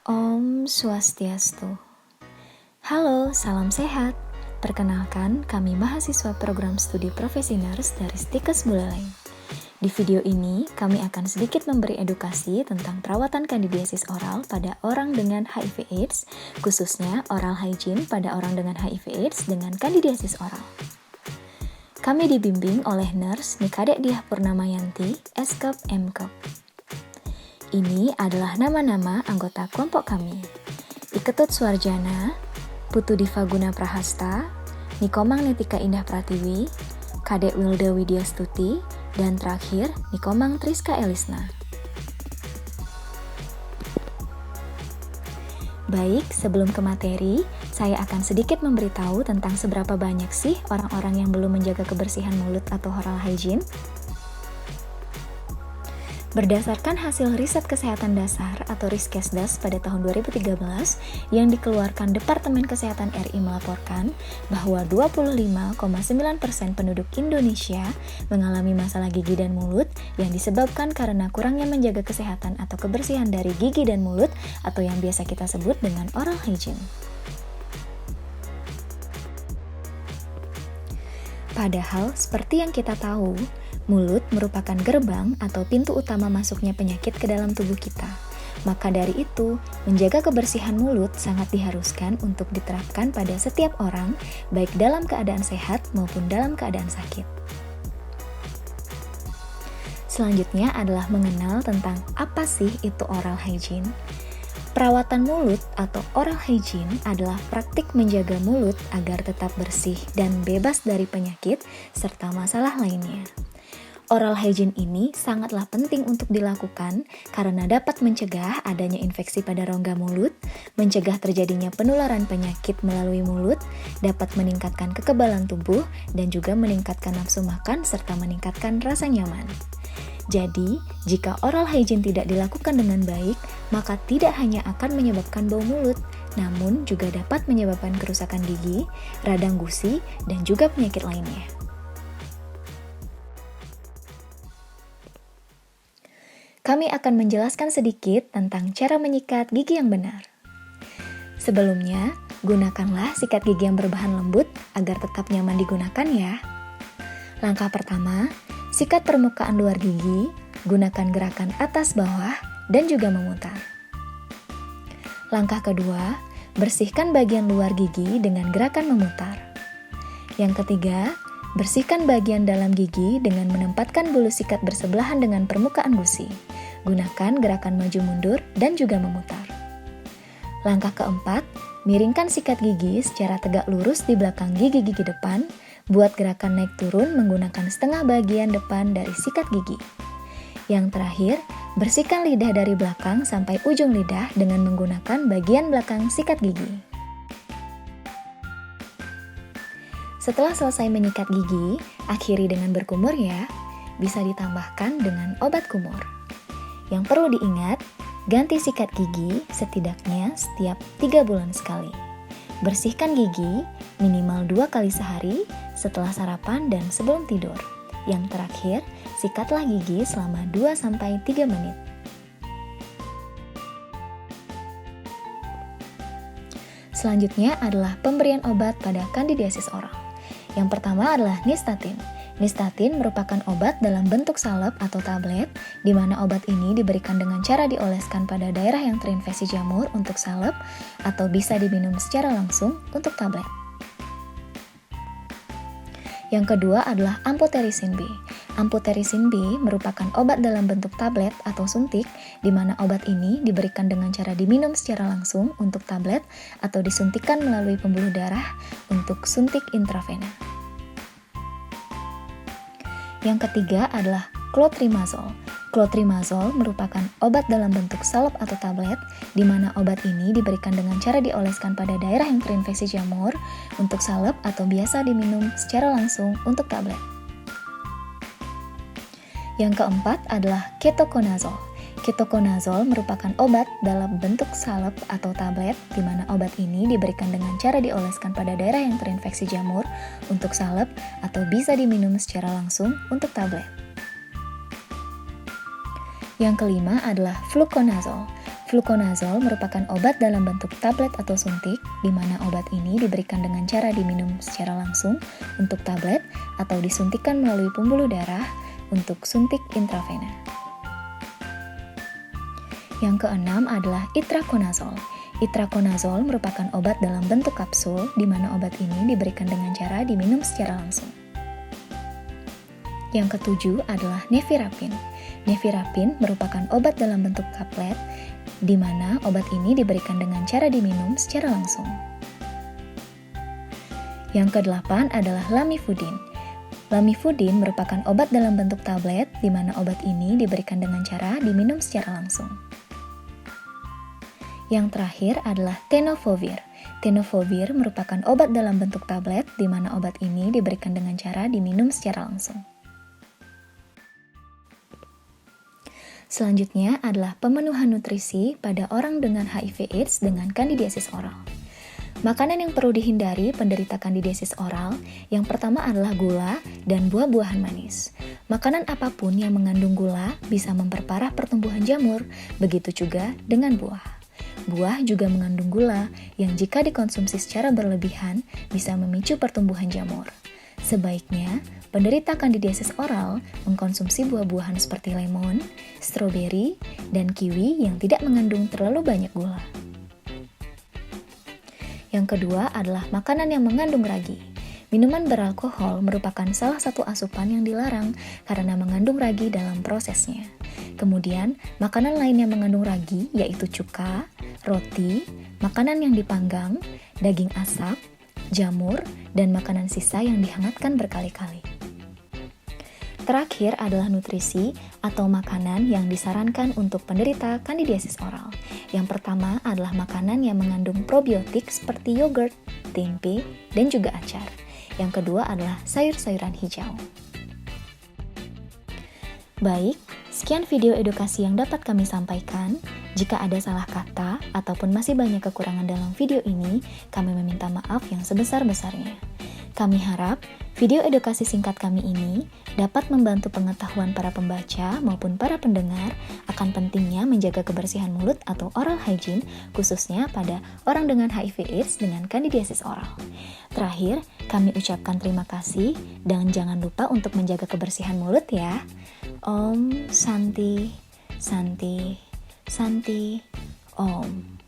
Om Swastiastu. Halo, salam sehat. Perkenalkan, kami mahasiswa program studi profesi nurse dari Stikes Buleleng. Di video ini, kami akan sedikit memberi edukasi tentang perawatan kandidiasis oral pada orang dengan HIV/AIDS, khususnya oral hygiene pada orang dengan HIV/AIDS dengan kandidiasis oral. Kami dibimbing oleh nurse Nikadek Diah Purnamayanti, Eskep Mkep. Ini adalah nama-nama anggota kelompok kami. Iketut Suarjana, Putu Divaguna Prahasta, Nikomang Nitika Indah Pratiwi, Kadek Wilda Widyastuti, dan terakhir Nikomang Triska Elisna. Baik, sebelum ke materi, saya akan sedikit memberitahu tentang seberapa banyak sih orang-orang yang belum menjaga kebersihan mulut atau oral hygiene. Berdasarkan hasil riset kesehatan dasar atau Riskesdas pada tahun 2013 yang dikeluarkan Departemen Kesehatan RI melaporkan bahwa 25,9% penduduk Indonesia mengalami masalah gigi dan mulut yang disebabkan karena kurangnya menjaga kesehatan atau kebersihan dari gigi dan mulut atau yang biasa kita sebut dengan oral hygiene. Padahal, seperti yang kita tahu, mulut merupakan gerbang atau pintu utama masuknya penyakit ke dalam tubuh kita. Maka dari itu, menjaga kebersihan mulut sangat diharuskan untuk diterapkan pada setiap orang, baik dalam keadaan sehat maupun dalam keadaan sakit. Selanjutnya adalah mengenal tentang apa sih itu oral hygiene. Perawatan mulut atau oral hygiene adalah praktik menjaga mulut agar tetap bersih dan bebas dari penyakit serta masalah lainnya. Oral hygiene ini sangatlah penting untuk dilakukan karena dapat mencegah adanya infeksi pada rongga mulut, mencegah terjadinya penularan penyakit melalui mulut, dapat meningkatkan kekebalan tubuh, dan juga meningkatkan nafsu makan serta meningkatkan rasa nyaman. Jadi, jika oral hygiene tidak dilakukan dengan baik, maka tidak hanya akan menyebabkan bau mulut, namun juga dapat menyebabkan kerusakan gigi, radang gusi, dan juga penyakit lainnya. Kami akan menjelaskan sedikit tentang cara menyikat gigi yang benar. Sebelumnya, gunakanlah sikat gigi yang berbahan lembut agar tetap nyaman digunakan ya. Langkah pertama, sikat permukaan luar gigi, gunakan gerakan atas bawah dan juga memutar. Langkah kedua, bersihkan bagian luar gigi dengan gerakan memutar. Yang ketiga, bersihkan bagian dalam gigi dengan menempatkan bulu sikat bersebelahan dengan permukaan gusi. Gunakan gerakan maju mundur dan juga memutar. Langkah keempat, miringkan sikat gigi secara tegak lurus di belakang gigi-gigi depan. Buat gerakan naik turun menggunakan setengah bagian depan dari sikat gigi. Yang terakhir, bersihkan lidah dari belakang sampai ujung lidah dengan menggunakan bagian belakang sikat gigi. Setelah selesai menyikat gigi, akhiri dengan berkumur ya. Bisa ditambahkan dengan obat kumur. Yang perlu diingat, ganti sikat gigi setidaknya setiap 3 bulan sekali. Bersihkan gigi minimal 2 kali sehari setelah sarapan dan sebelum tidur. Yang terakhir, sikatlah gigi selama 2-3 menit. Selanjutnya adalah pemberian obat pada kandidiasis oral. Yang pertama adalah Nystatin. Nystatin merupakan obat dalam bentuk salep atau tablet, di mana obat ini diberikan dengan cara dioleskan pada daerah yang terinfeksi jamur untuk salep, atau bisa diminum secara langsung untuk tablet. Yang kedua adalah Amphotericin B. Amphotericin B merupakan obat dalam bentuk tablet atau suntik, di mana obat ini diberikan dengan cara diminum secara langsung untuk tablet atau disuntikkan melalui pembuluh darah untuk suntik intravena. Yang ketiga adalah Clotrimazole. Clotrimazole merupakan obat dalam bentuk salep atau tablet, di mana obat ini diberikan dengan cara dioleskan pada daerah yang terinfeksi jamur untuk salep atau biasa diminum secara langsung untuk tablet. Yang keempat adalah Ketoconazole. Ketoconazole merupakan obat dalam bentuk salep atau tablet, di mana obat ini diberikan dengan cara dioleskan pada daerah yang terinfeksi jamur untuk salep atau bisa diminum secara langsung untuk tablet. Yang kelima adalah Fluconazole. Fluconazole merupakan obat dalam bentuk tablet atau suntik, di mana obat ini diberikan dengan cara diminum secara langsung untuk tablet atau disuntikkan melalui pembuluh darah untuk suntik intravena. Yang keenam adalah itraconazole. Itraconazole merupakan obat dalam bentuk kapsul, di mana obat ini diberikan dengan cara diminum secara langsung. Yang ketujuh adalah nevirapin. Nevirapin merupakan obat dalam bentuk kaplet, di mana obat ini diberikan dengan cara diminum secara langsung. Yang kedelapan adalah lamivudin. Lamivudin merupakan obat dalam bentuk tablet, di mana obat ini diberikan dengan cara diminum secara langsung. Yang terakhir adalah tenofovir. Tenofovir merupakan obat dalam bentuk tablet, di mana obat ini diberikan dengan cara diminum secara langsung. Selanjutnya adalah pemenuhan nutrisi pada orang dengan HIV/AIDS dengan kandidiasis oral. Makanan yang perlu dihindari penderita kandidiasis oral, yang pertama adalah gula dan buah-buahan manis. Makanan apapun yang mengandung gula bisa memperparah pertumbuhan jamur, begitu juga dengan buah. Buah juga mengandung gula yang jika dikonsumsi secara berlebihan bisa memicu pertumbuhan jamur. Sebaiknya, penderita kandidiasis oral mengkonsumsi buah-buahan seperti lemon, stroberi, dan kiwi yang tidak mengandung terlalu banyak gula. Yang kedua adalah makanan yang mengandung ragi. Minuman beralkohol merupakan salah satu asupan yang dilarang karena mengandung ragi dalam prosesnya. Kemudian, makanan lain yang mengandung ragi yaitu cuka, roti, makanan yang dipanggang, daging asap, jamur, dan makanan sisa yang dihangatkan berkali-kali. Terakhir adalah nutrisi atau makanan yang disarankan untuk penderita kandidiasis oral. Yang pertama adalah makanan yang mengandung probiotik seperti yogurt, tempe, dan juga acar. Yang kedua adalah sayur-sayuran hijau. Baik, sekian video edukasi yang dapat kami sampaikan. Jika ada salah kata ataupun masih banyak kekurangan dalam video ini, kami meminta maaf yang sebesar-besarnya. Kami harap video edukasi singkat kami ini dapat membantu pengetahuan para pembaca maupun para pendengar akan pentingnya menjaga kebersihan mulut atau oral hygiene, khususnya pada orang dengan HIV/AIDS dengan kandidiasis oral. Terakhir, kami ucapkan terima kasih dan jangan lupa untuk menjaga kebersihan mulut ya. Om Santi, Santi, Santi, Om.